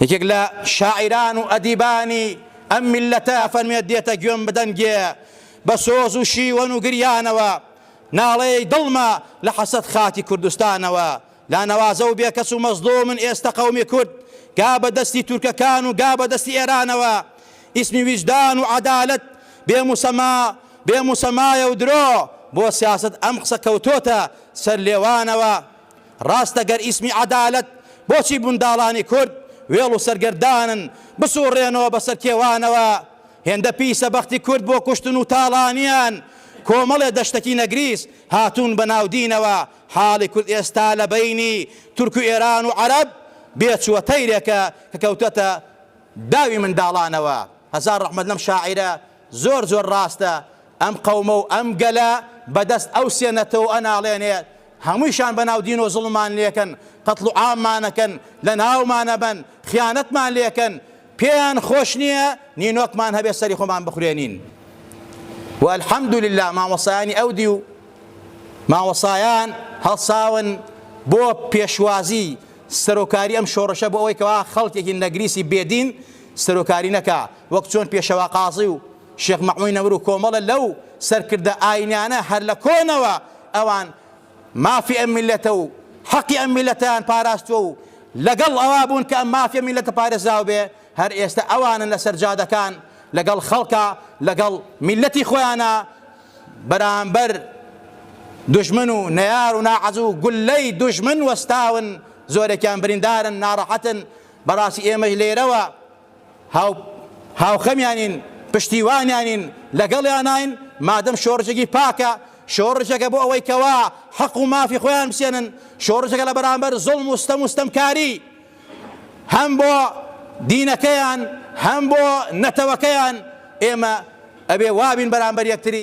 یەکێک لە شاعیران و ئەدیبانی ئەم میلەتە فەرمێت دێتە گوێم بدەنگێ بە سۆز و شیوەن و گریانەوە ناڵەی دڵمە لە حەسەد خاتی کوردستانەوە لا نەوازە و بێکەس و مەزلومن ئێستا قەومی کورد گا بە دەستی تورکەکان و گا بە دەستی ئێرانەوە ئیسمی ویجدان و عەدالەت بێموسەمایە و درۆ بۆ سیاسەت ئەم قسە کەوتۆتە سەر لێوانەوە ڕاستە گەر ئیسمی عەدالەت بۆچی بونداڵانی کورد وێڵ و سەرگەردانن بسوڕێنەوە بەسەر کێوانەوە هێندە پیسە بەختی کورد بۆ کوشتن و تاڵانیان کۆمەڵێ دەشتەکی نەگریس هاتوون بە ناودینەوە حاڵی کورد ئێستا لە بەینی تورک و ئێران و عەرەب بێچووە تەیرێکە کە کەوتەتە داوی منداڵانەوە هەزار ڕەحمەت لەم شاعیرە زۆر زۆر ڕاستە ئەم قەومە و ئەم گەلە بەدەست ئەو سێنەتەوە ئەناڵێنێت هەموویشان بەناو دین و زوڵمان لێکن قەتڵ و عاممانەکەن لە ناومانە بن خیانەتمان لێکن پێیان خۆش نییە نینۆکمان هەبێ سەری خۆمان بخورێنین والحەمدولله مامۆسایانی ئەودی و مامۆسایان هەڵساون بۆ پێشوازی سەرۆکاری ئەم شۆڕشە بۆ ئەوەی کەوا خەڵکێکی نەگریسی بێدین سەرۆکاری نەکا وەک چۆن پێشەوا قازی و شێخ مەحموود نەور و کۆمەڵە لەو سەرکردە ئاینیانە هەر لە کۆنەوە ئەوان مافی ئەم میلەتە و حەقی ئەم میلەتیان پاراستووە و لەگەڵ ئەوا بوون کە ئەم مافیە میلەتە پارێزراو بێ هەر ئێستا ئەوانن لەسەر جادەکان لەگەڵ خەڵکە لەگەڵ میلەتی خۆیانە بەرامبەر دوژمن و نەیار و ناعەز و گولەی دوژمن وەستاون زۆرێکیان بریندارن ناڕەحەتن بەڕاستی ئێمەش لێرەوە هاوخەمیانین پشتیوانیانین لەگەڵیانین مادەم شۆڕژێکی پاکە شۆڕژەکە بۆ ئەوەی کەوا حەق و مافی خۆیان بسێنن شۆڕژەکە لە بەرامبەر زوڵم و ستەمکاری هەم بۆ دینەکەیان هەم بۆ نەتەوەکەیان ئێمە ئەبێ وابین بەرامبەر یەکتری